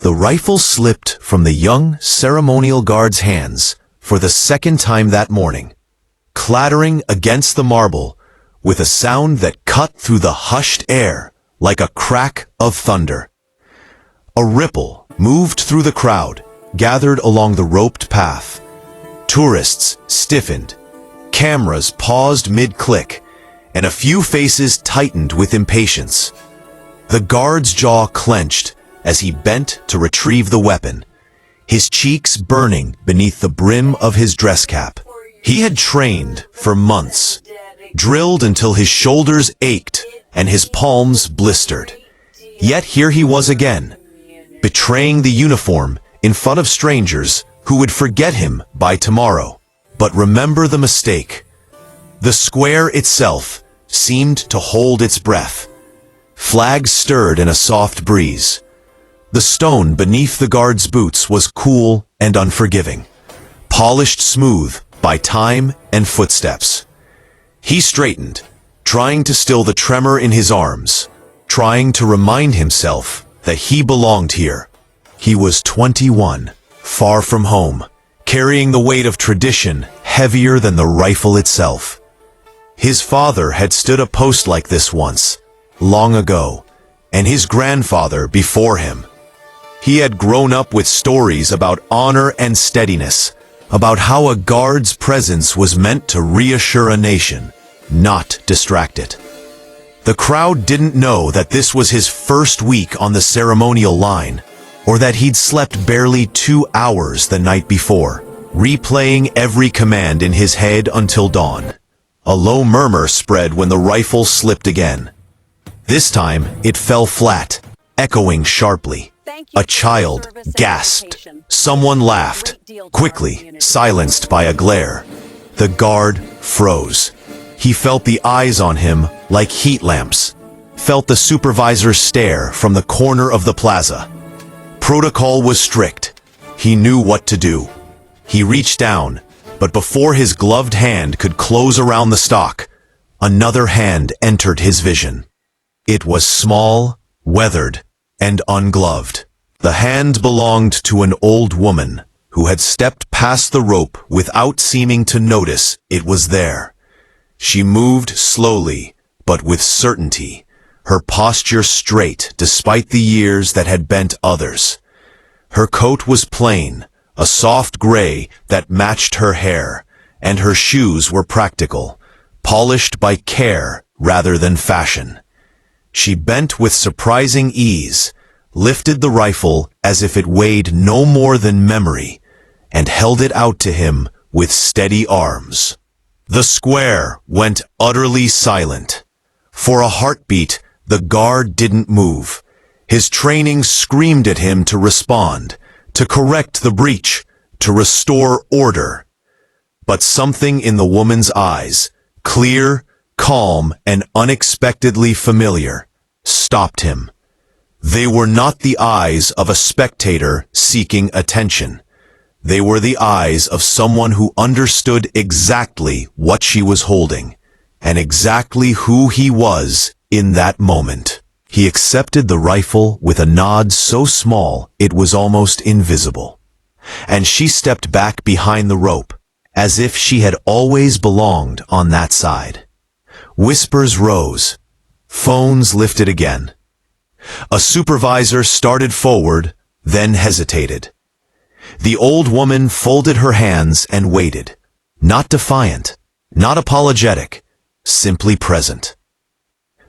The rifle slipped from the young ceremonial guard's hands for the second time that morning, clattering against the marble with a sound that cut through the hushed air like a crack of thunder. A ripple moved through the crowd, gathered along the roped path. Tourists stiffened, cameras paused mid-click, and a few faces tightened with impatience. The guard's jaw clenched as he bent to retrieve the weapon, his cheeks burning beneath the brim of his dress cap. He had trained for months, drilled until his shoulders ached and his palms blistered. Yet here he was again, betraying the uniform in front of strangers who would forget him by tomorrow. But remember the mistake. The square itself seemed to hold its breath. Flags stirred in a soft breeze. The stone beneath the guard's boots was cool and unforgiving, polished smooth by time and footsteps. He straightened, trying to still the tremor in his arms, trying to remind himself that he belonged here. He was 21, far from home, carrying the weight of tradition heavier than the rifle itself. His father had stood a post like this once, long ago, and his grandfather before him. He had grown up with stories about honor and steadiness, about how a guard's presence was meant to reassure a nation, not distract it. The crowd didn't know that this was his first week on the ceremonial line, or that he'd slept barely 2 hours the night before, replaying every command in his head until dawn. A low murmur spread when the rifle slipped again. This time, it fell flat, echoing sharply. A child gasped. Someone laughed, quickly, silenced by a glare. The guard froze. He felt the eyes on him like heat lamps, felt the supervisor's stare from the corner of the plaza. Protocol was strict. He knew what to do. He reached down, but before his gloved hand could close around the stock, another hand entered his vision. It was small, weathered, and ungloved. The hand belonged to an old woman who had stepped past the rope without seeming to notice it was there. She moved slowly, but with certainty, her posture straight despite the years that had bent others. Her coat was plain, a soft gray that matched her hair, and her shoes were practical, polished by care rather than fashion. She bent with surprising ease, lifted the rifle as if it weighed no more than memory, and held it out to him with steady arms. The square went utterly silent. For a heartbeat, the guard didn't move. His training screamed at him to respond, to correct the breach, to restore order. But something in the woman's eyes, clear, calm, and unexpectedly familiar, stopped him. They were not the eyes of a spectator seeking attention. They were the eyes of someone who understood exactly what she was holding, and exactly who he was in that moment. He accepted the rifle with a nod so small it was almost invisible. And she stepped back behind the rope, as if she had always belonged on that side. Whispers rose. Phones lifted again. A supervisor started forward, then hesitated. The old woman folded her hands and waited, not defiant, not apologetic, simply present.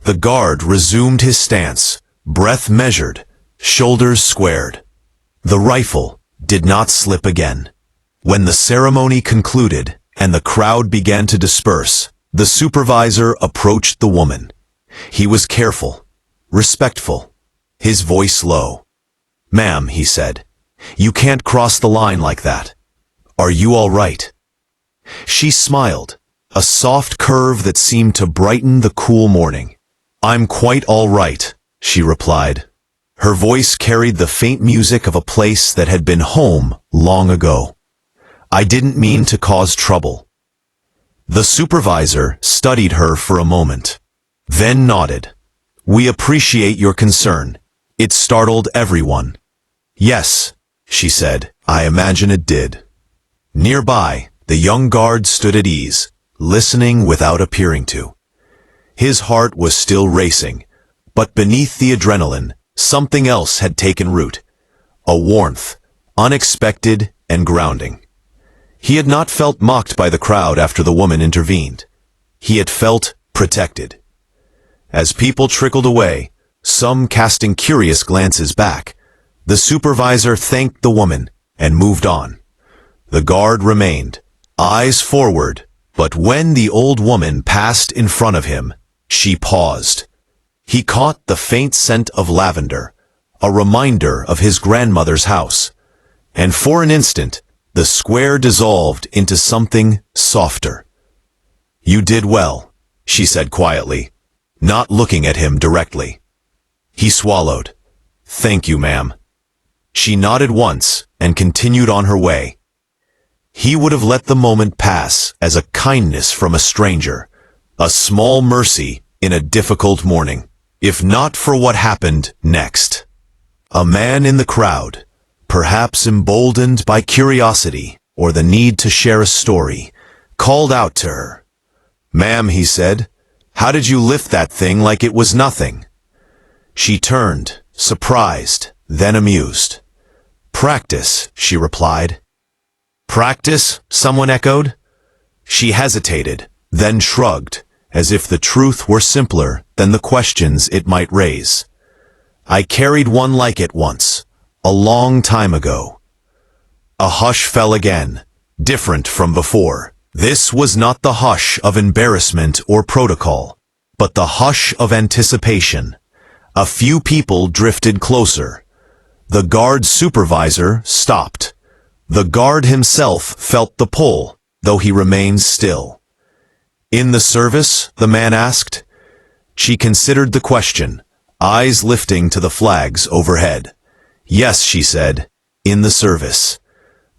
The guard resumed his stance, breath measured, shoulders squared. The rifle did not slip again. When the ceremony concluded and the crowd began to disperse, the supervisor approached the woman. He was careful, respectful, his voice low. "Ma'am," he said, "you can't cross the line like that. Are you all right?" She smiled, a soft curve that seemed to brighten the cool morning. "I'm quite all right," she replied. Her voice carried the faint music of a place that had been home long ago. "I didn't mean to cause trouble." The supervisor studied her for a moment, then nodded. "We appreciate your concern. It startled everyone." Yes, she said, I imagine it did. Nearby, the young guard stood at ease, listening without appearing to. His heart was still racing, but beneath the adrenaline, something else had taken root. A warmth, unexpected and grounding. He had not felt mocked by the crowd after the woman intervened. He had felt protected. As people trickled away, some casting curious glances back, the supervisor thanked the woman and moved on. The guard remained, eyes forward, but when the old woman passed in front of him, she paused. He caught the faint scent of lavender, a reminder of his grandmother's house, and for an instant, the square dissolved into something softer. You did well, she said quietly, not looking at him directly. He swallowed. Thank you, ma'am. She nodded once and continued on her way. He would have let the moment pass as a kindness from a stranger, a small mercy in a difficult morning, if not for what happened next. A man in the crowd, perhaps emboldened by curiosity or the need to share a story, called out to her. Ma'am, he said, how did you lift that thing like it was nothing? She turned, surprised, then amused. Practice, she replied. Practice, someone echoed. She hesitated, then shrugged, as if the truth were simpler than the questions it might raise. I carried one like it once, a long time ago. A hush fell again, different from before. This was not the hush of embarrassment or protocol, but the hush of anticipation. A few people drifted closer. The guard supervisor stopped. The guard himself felt the pull, though he remained still. In the service? The man asked. She considered the question, eyes lifting to the flags overhead. Yes, she said, in the service.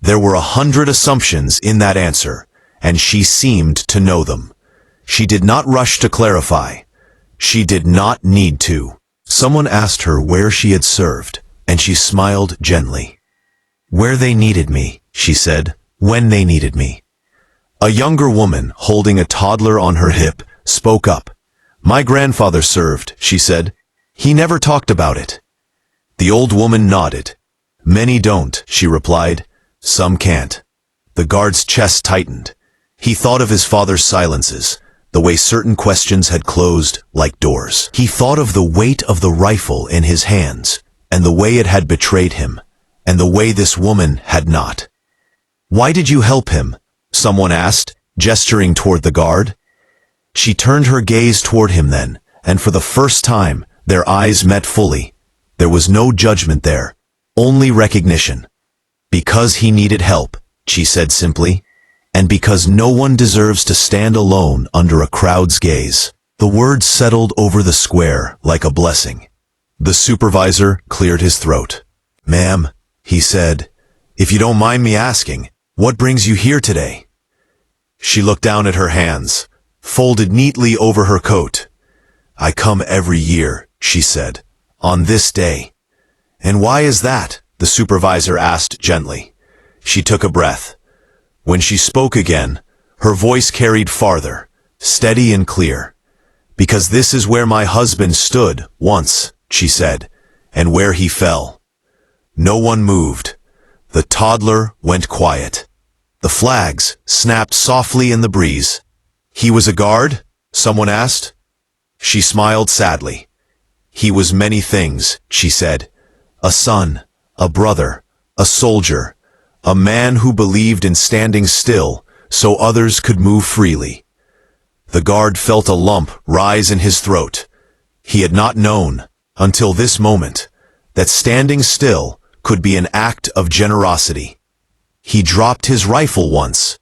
There were 100 assumptions in that answer, and she seemed to know them. She did not rush to clarify. She did not need to. Someone asked her where she had served, and she smiled gently. Where they needed me, she said, when they needed me. A younger woman, holding a toddler on her hip, spoke up. My grandfather served, she said. He never talked about it. The old woman nodded. Many don't, she replied. Some can't. The guard's chest tightened. He thought of his father's silences, the way certain questions had closed like doors. He thought of the weight of the rifle in his hands, and the way it had betrayed him, and the way this woman had not. Why did you help him? Someone asked, gesturing toward the guard. She turned her gaze toward him then, and for the first time, their eyes met fully. There was no judgment there, only recognition. Because he needed help, she said simply, and because no one deserves to stand alone under a crowd's gaze. The words settled over the square like a blessing. The supervisor cleared his throat. Ma'am, he said, if you don't mind me asking, what brings you here today? She looked down at her hands, folded neatly over her coat. I come every year, she said, on this day. And why is that? The supervisor asked gently. She took a breath. When she spoke again, her voice carried farther, steady and clear. Because this is where my husband stood once, she said, and where he fell. No one moved. The toddler went quiet. The flags snapped softly in the breeze. He was a guard? Someone asked. She smiled sadly. He was many things, she said. A son, a brother, a soldier, a man who believed in standing still so others could move freely. The guard felt a lump rise in his throat. He had not known, until this moment, that standing still could be an act of generosity. He dropped his rifle once,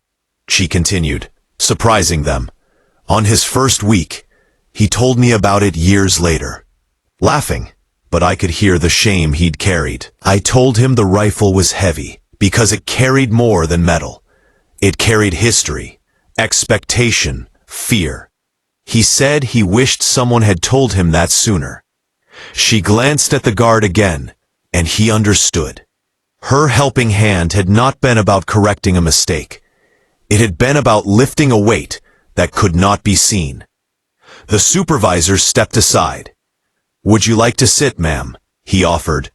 she continued, surprising them. On his first week, he told me about it years later. Laughing, but I could hear the shame he'd carried. I told him the rifle was heavy, because it carried more than metal. It carried history, expectation, fear. He said he wished someone had told him that sooner. She glanced at the guard again, and he understood. Her helping hand had not been about correcting a mistake. It had been about lifting a weight that could not be seen. The supervisor stepped aside. "Would you like to sit, ma'am?" he offered.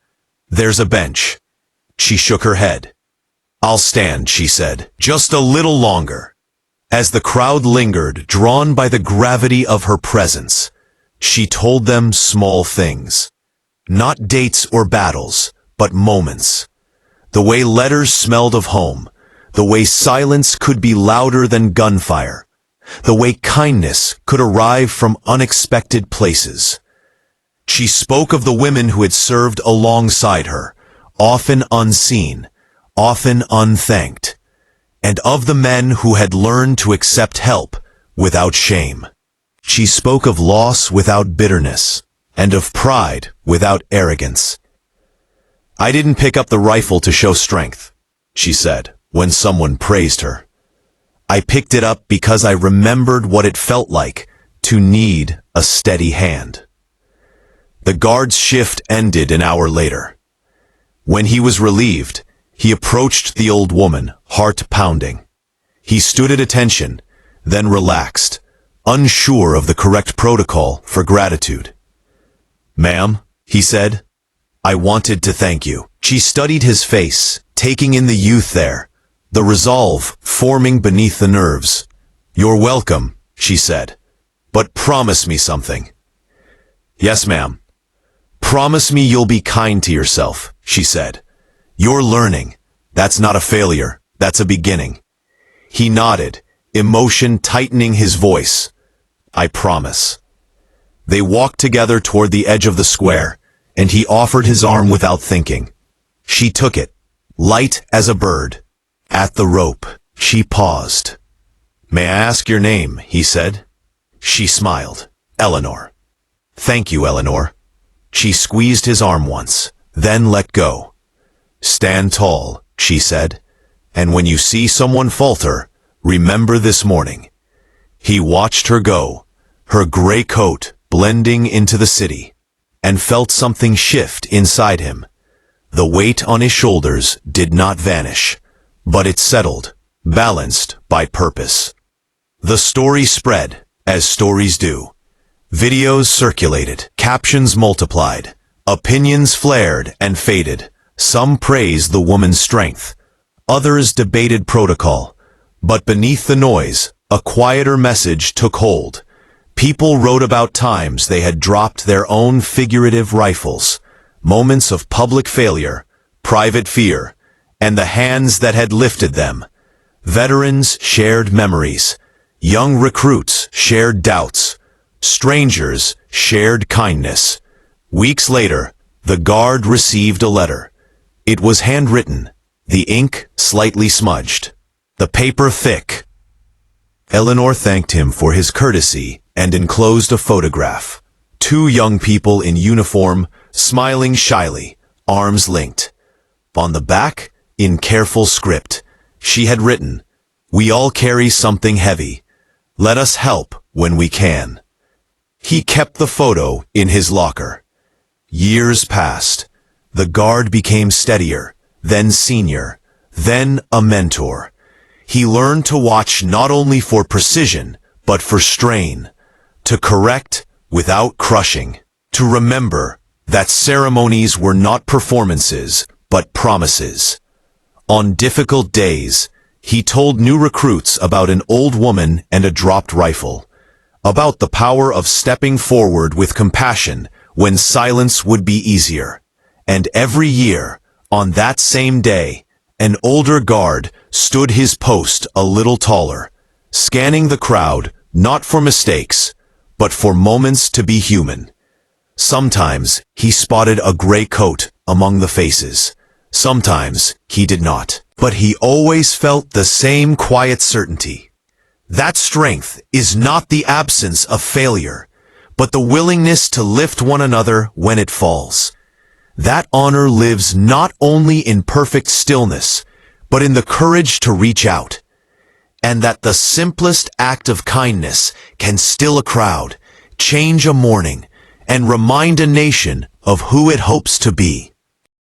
"There's a bench." She shook her head. "I'll stand," she said, "just a little longer." As the crowd lingered, drawn by the gravity of her presence, she told them small things. Not dates or battles, but moments. The way letters smelled of home, the way silence could be louder than gunfire, the way kindness could arrive from unexpected places. She spoke of the women who had served alongside her, often unseen, often unthanked, and of the men who had learned to accept help without shame. She spoke of loss without bitterness, and of pride without arrogance. "I didn't pick up the rifle to show strength," she said, when someone praised her. "I picked it up because I remembered what it felt like to need a steady hand." The guard's shift ended an hour later. When he was relieved, he approached the old woman, heart pounding. He stood at attention, then relaxed, unsure of the correct protocol for gratitude. "Ma'am," he said, "I wanted to thank you." She studied his face, taking in the youth there, the resolve forming beneath the nerves. "You're welcome," she said, "but promise me something." "Yes, ma'am." "Promise me you'll be kind to yourself," she said. "You're learning. That's not a failure. That's a beginning." He nodded, emotion tightening his voice. "I promise." They walked together toward the edge of the square, and he offered his arm without thinking. She took it, light as a bird. At the rope, she paused. "May I ask your name?" he said. She smiled. "Eleanor." "Thank you, Eleanor." She squeezed his arm once, then let go. "Stand tall," she said, "and when you see someone falter, remember this morning." He watched her go, her gray coat blending into the city, and felt something shift inside him. The weight on his shoulders did not vanish, but it settled, balanced by purpose. The story spread, as stories do. Videos circulated, captions multiplied, opinions flared and faded. Some praised the woman's strength, others debated protocol, but beneath the noise, a quieter message took hold. People wrote about times they had dropped their own figurative rifles, moments of public failure, private fear, and the hands that had lifted them. Veterans shared memories, young recruits shared doubts, strangers shared kindness. Weeks later, the guard received a letter. It was handwritten, the ink slightly smudged, the paper thick. Eleanor thanked him for his courtesy and enclosed a photograph. Two young people in uniform, smiling shyly, arms linked. On the back, in careful script, she had written, "We all carry something heavy. Let us help when we can." He kept the photo in his locker. Years passed. The guard became steadier, then senior, then a mentor. He learned to watch not only for precision, but for strain, to correct without crushing, to remember that ceremonies were not performances, but promises. On difficult days, he told new recruits about an old woman and a dropped rifle, about the power of stepping forward with compassion when silence would be easier. And every year, on that same day, an older guard stood his post a little taller, scanning the crowd not for mistakes, but for moments to be human. Sometimes he spotted a gray coat among the faces. Sometimes he did not. But he always felt the same quiet certainty. That strength is not the absence of failure, but the willingness to lift one another when it falls. That honor lives not only in perfect stillness, but in the courage to reach out. And that the simplest act of kindness can still a crowd, change a morning, and remind a nation of who it hopes to be.